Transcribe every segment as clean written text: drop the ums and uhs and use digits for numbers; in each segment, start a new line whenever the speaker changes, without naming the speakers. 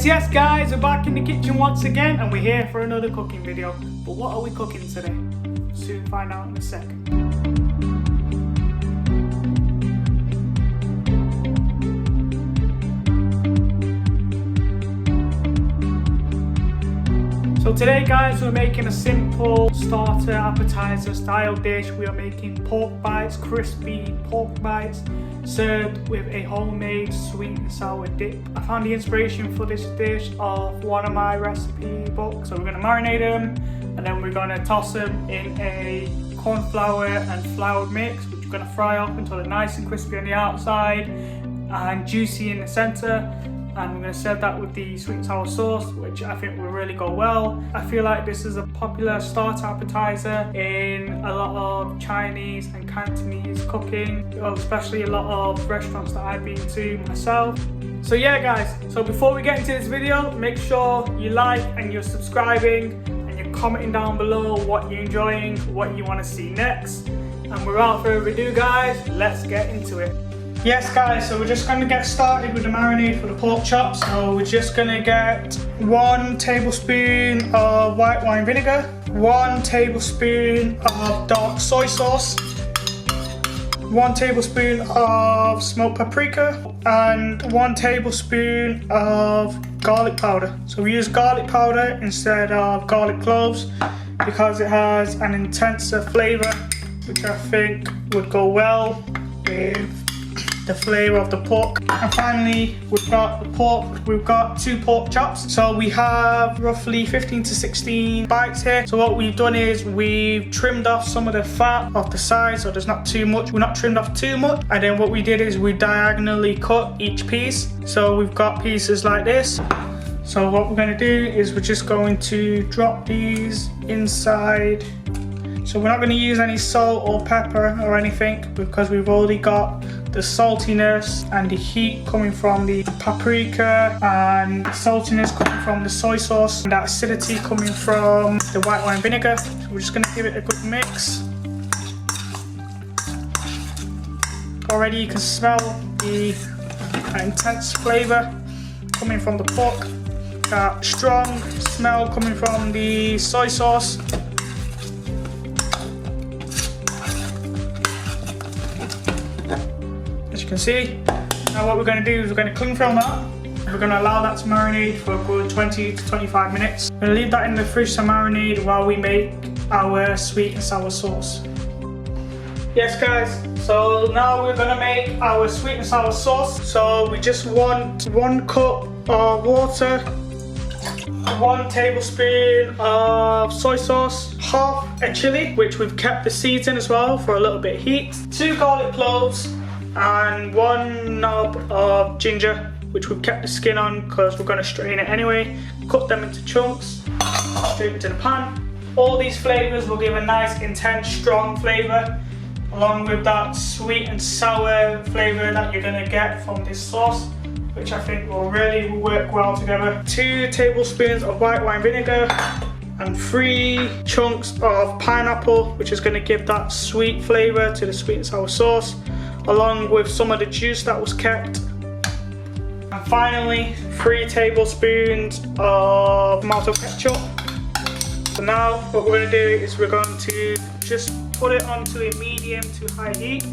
Yes guys, we're back in the kitchen once again and we're here for another cooking video. But what are we cooking today? Soon find out in a second. So today guys, we're making a simple starter appetizer style dish. We are making pork bites, crispy pork bites, served with a homemade sweet and sour dip. I found the inspiration for this dish of one of my recipe books. So we're going to marinate them and then we're going to toss them in a corn flour and flour mix, which we're going to fry up until they're nice and crispy on the outside and juicy in the center. And we're going to serve that with the sweet and sour sauce, which I think will really go well. I feel like this is a popular starter appetizer in a lot of Chinese and Cantonese cooking, especially a lot of restaurants that I've been to myself. So yeah guys, so before we get into this video, make sure you like and you're subscribing and you're commenting down below what you're enjoying, what you want to see next. And without further ado guys, let's get into it. Yes guys, so we're just going to get started with the marinade for the pork chops. So we're just going to get 1 tablespoon of white wine vinegar, 1 tablespoon of dark soy sauce, 1 tablespoon of smoked paprika, and 1 tablespoon of garlic powder. So we use garlic powder instead of garlic cloves because it has an intenser flavour, which I think would go well with the flavour of the pork. And finally, we've got the pork. We've got 2 pork chops. So we have roughly 15 to 16 bites here. So what we've done is we've trimmed off some of the fat off the side, so there's not too much. We're not trimmed off too much. And then what we did is we diagonally cut each piece. So we've got pieces like this. So what we're going to do is we're just going to drop these inside. So we're not going to use any salt or pepper or anything because we've already got the saltiness and the heat coming from the paprika and the saltiness coming from the soy sauce and that acidity coming from the white wine vinegar. So we're just going to give it a good mix. Already you can smell the intense flavour coming from the pork, that strong smell coming from the soy sauce. As you can see, now what we're going to do is we're going to cling film that. We're going to allow that to marinate for a good 20 to 25 minutes. We're going to leave that in the fridge to marinate while we make our sweet and sour sauce. Yes guys, so now we're going to make our sweet and sour sauce. So we just want 1 cup of water, 1 tablespoon of soy sauce, half a chili, which we've kept the seeds in as well for a little bit of heat, 2 garlic cloves, and 1 knob of ginger, which we've kept the skin on because we're going to strain it anyway. Cut them into chunks, straight into the pan. All these flavours will give a nice intense strong flavour along with that sweet and sour flavour that you're going to get from this sauce, which I think will really work well together. 2 tablespoons of white wine vinegar and 3 chunks of pineapple, which is going to give that sweet flavour to the sweet and sour sauce, along with some of the juice that was kept. And finally, 3 tablespoons of tomato ketchup. So now what we're going to do is we're going to just put it onto a medium to high heat.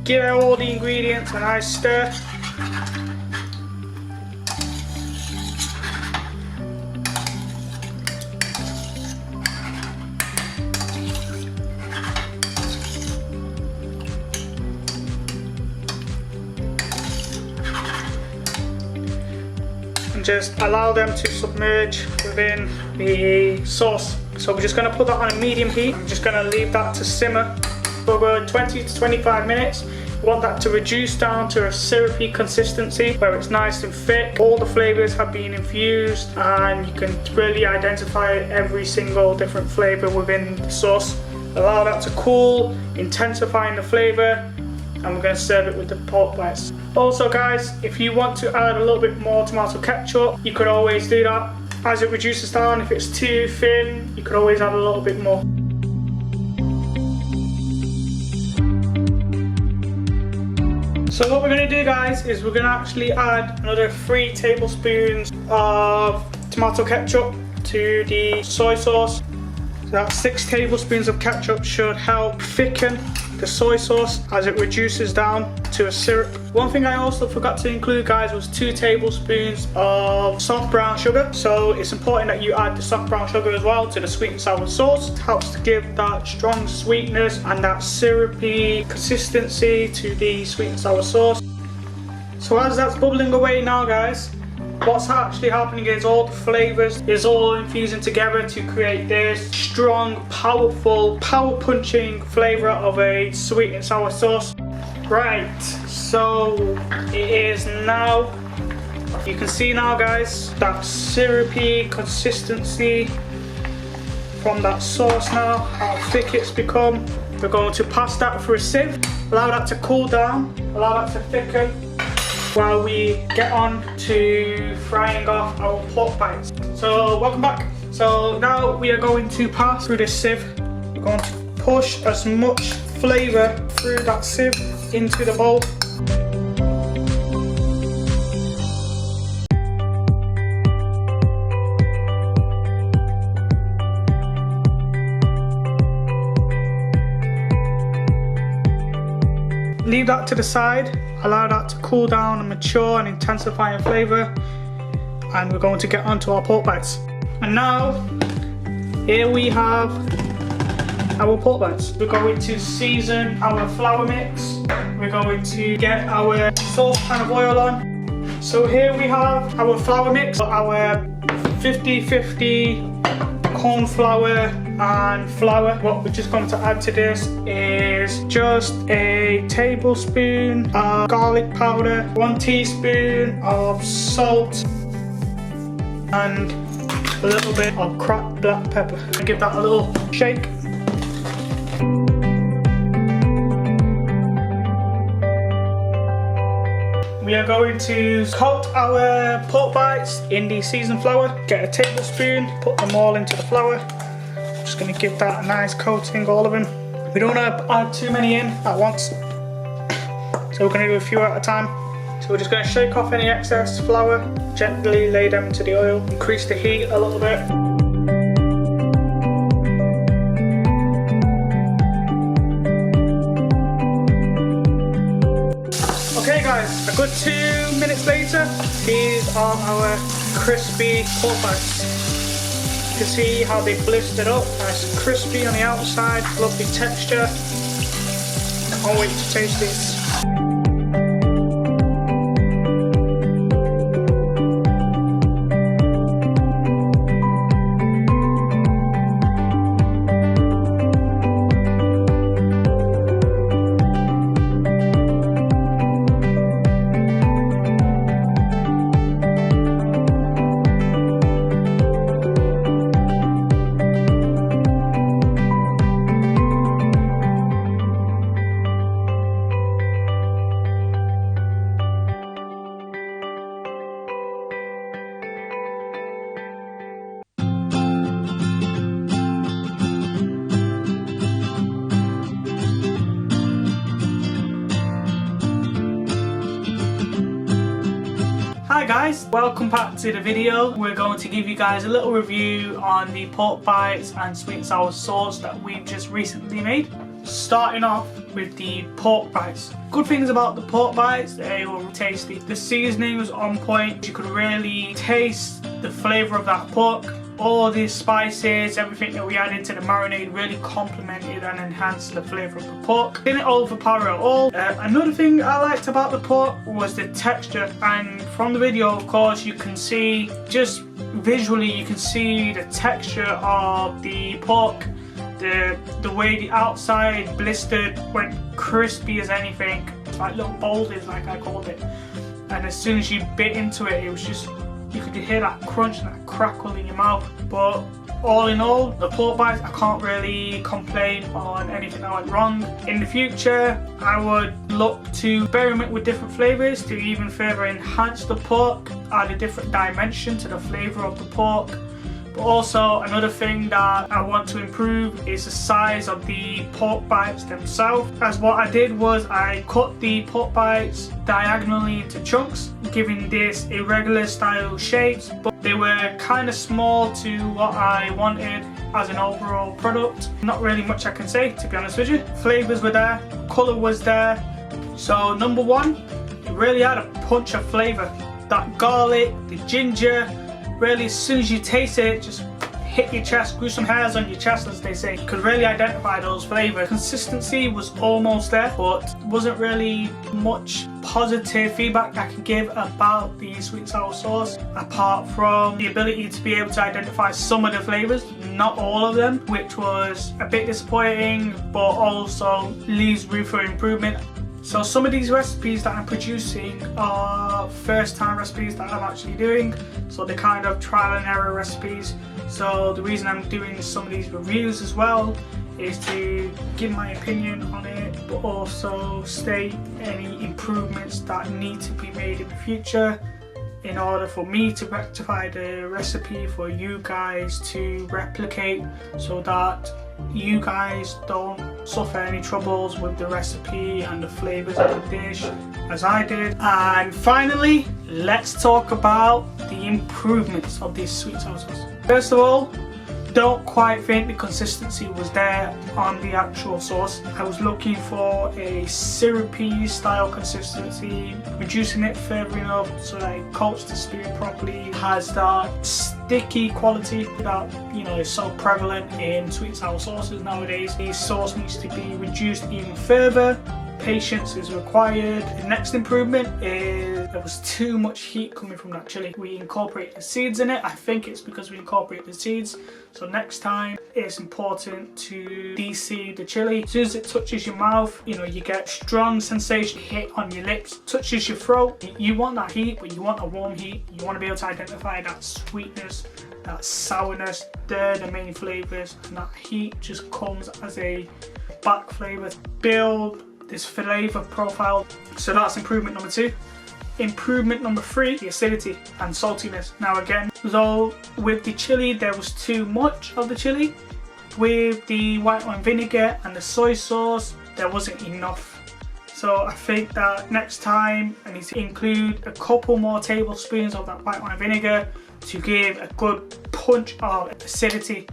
Give it all the ingredients a nice stir. Just allow them to submerge within the sauce. So we're just going to put that on a medium heat. I'm just going to leave that to simmer for about 20 to 25 minutes. We want that to reduce down to a syrupy consistency where it's nice and thick. All the flavours have been infused and you can really identify every single different flavour within the sauce. Allow that to cool, intensifying the flavour, and we're going to serve it with the pork bites. Also guys, if you want to add a little bit more tomato ketchup, you could always do that. As it reduces down, if it's too thin, you could always add a little bit more. So what we're going to do, guys, is we're going to actually add another 3 tablespoons of tomato ketchup to the soy sauce. So that's 6 tablespoons of ketchup should help thicken the soy sauce as it reduces down to a syrup. One thing I also forgot to include, guys, was 2 tablespoons of soft brown sugar. So it's important that you add the soft brown sugar as well to the sweet and sour sauce. It helps to give that strong sweetness and that syrupy consistency to the sweet and sour sauce. So as that's bubbling away now, guys, what's actually happening is all the flavors is all infusing together to create this strong, powerful, power-punching flavor of a sweet and sour sauce. Right, so it is now, you can see now, guys, that syrupy consistency from that sauce now, how thick it's become. We're going to pass that through a sieve, allow that to cool down, allow that to thicken, while we get on to frying off our pork bites. So welcome back. So now we are going to pass through this sieve. We're going to push as much flavour through that sieve into the bowl. Leave that to the side, allow that to cool down and mature and intensify in flavour, and we're going to get onto our pork bites. And now, here we have our pork bites. We're going to season our flour mix. We're going to get our saucepan of oil on. So here we have our flour mix, our 50-50 corn flour and flour. What we're just going to add to this is just a tablespoon of garlic powder, 1 teaspoon of salt, and a little bit of cracked black pepper. Give that a little shake. We are going to coat our pork bites in the seasoned flour. Get a tablespoon, put them all into the flour. Just going to give that a nice coating, all of them. We don't want to add too many in at once, so we're going to do a few at a time. So we're just going to shake off any excess flour, gently lay them into the oil, increase the heat a little bit. Okay guys, a good 2 minutes later, these are our crispy pork bites. You can see how they blistered up, nice and crispy on the outside, lovely texture. Can't wait to taste these. Hi guys, welcome back to the video. We're going to give you guys a little review on the pork bites and sweet and sour sauce that we've just recently made. Starting off with the pork bites. Good things about the pork bites, they were tasty. The seasoning was on point. You could really taste the flavour of that pork. All the spices, everything that we added to the marinade really complemented and enhanced the flavour of the pork. Didn't overpower at all. Another thing I liked about the pork was the texture, and from the video of course you can see, just visually you can see the texture of the pork. The way the outside blistered, went crispy as anything, like little boulders like I called it, and as soon as you bit into it, it was just, you could hear that crunch and that crackle in your mouth. But all in all, the pork bites, I can't really complain on anything that went wrong. In the future, I would look to experiment with different flavours to even further enhance the pork, add a different dimension to the flavour of the pork. But also another thing that I want to improve is the size of the pork bites themselves. As what I did was I cut the pork bites diagonally into chunks, giving this irregular style shapes, but they were kind of small to what I wanted as an overall product. Not really much I can say, to be honest with you. Flavors were there, color was there. So number one, it really had a punch of flavor. That garlic, the ginger, really as soon as you taste it, just hit your chest, grew some hairs on your chest, as they say. You could really identify those flavors. Consistency was almost there, but wasn't really much positive feedback I can give about the sweet and sour sauce, apart from the ability to be able to identify some of the flavors, not all of them, which was a bit disappointing, but also leaves room for improvement. So some of these recipes that I'm producing are first time recipes that I'm actually doing, so they're kind of trial and error recipes. So the reason I'm doing some of these reviews as well is to give my opinion on it, but also state any improvements that need to be made in the future in order for me to rectify the recipe for you guys to replicate, so that you guys don't suffer any troubles with the recipe and the flavors of the dish as I did. And finally, let's talk about the improvements of this sweet sour sauce. First of all, don't quite think the consistency was there on the actual sauce. I was looking for a syrupy style consistency, reducing it further enough so that it coats the spoon properly, has that sticky quality that, you know, is so prevalent in sweet and sour sauces nowadays. The sauce needs to be reduced even further. Patience is required. The next improvement is there was too much heat coming from that chili. We incorporated seeds in it. I think it's because we incorporated the seeds. So next time it's important to de-seed the chili. As soon as it touches your mouth, you know, you get strong sensation hit on your lips, touches your throat. You want that heat, but you want a warm heat. You want to be able to identify that sweetness, that sourness. They're the main flavors, and that heat just comes as a back flavor to build this flavor profile. So that's improvement number two. Improvement number three, the acidity and saltiness. Now again, though with the chili there was too much of the chili, with the white wine vinegar and the soy sauce there wasn't enough. So I think that next time I need to include a couple more tablespoons of that white wine vinegar to give a good punch of acidity,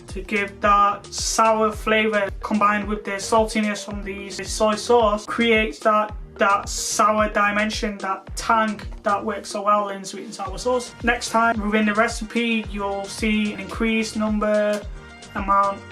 to give that sour flavor combined with the saltiness from the soy sauce, creates that sour dimension, that tang that works so well in sweet and sour sauce. Next time within the recipe you'll see an increased amount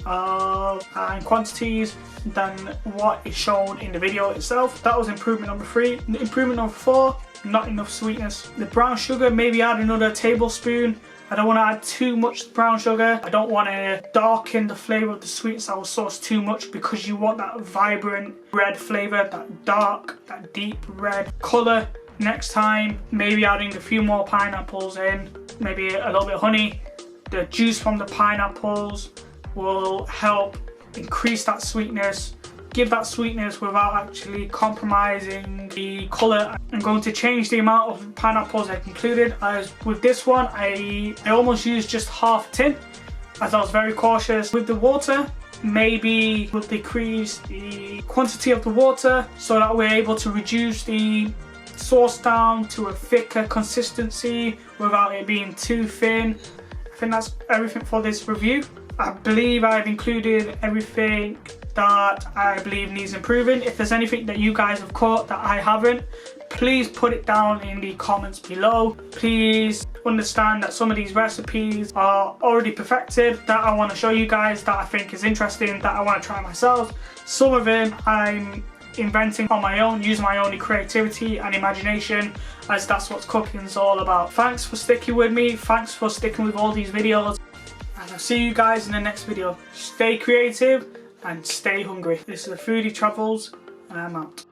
of and quantities than what is shown in the video itself. That was improvement number three. Improvement number four, not enough sweetness. The brown sugar, maybe add another tablespoon. I don't want to add too much brown sugar. I don't want to darken the flavour of the sweet and sour sauce too much, because you want that vibrant red flavour, that dark, that deep red colour. Next time, maybe adding a few more pineapples in, maybe a little bit of honey. The juice from the pineapples will help increase that sweetness, give that sweetness without actually compromising the colour. I'm going to change the amount of pineapples I've included. As with this one, I almost used just half a tin, as I was very cautious. With the water, maybe we'll decrease the quantity of the water so that we're able to reduce the sauce down to a thicker consistency without it being too thin. I think that's everything for this review. I believe I've included everything that I believe needs improving. If there's anything that you guys have caught that I haven't, please put it down in the comments below. Please understand that some of these recipes are already perfected that I want to show you guys, that I think is interesting, that I want to try myself. Some of them I'm inventing on my own, using my own creativity and imagination, as that's what cooking's all about. Thanks for sticking with me, thanks for sticking with all these videos, and I'll see you guys in the next video. Stay creative and stay hungry. This is the Foodie Travels, and I'm out.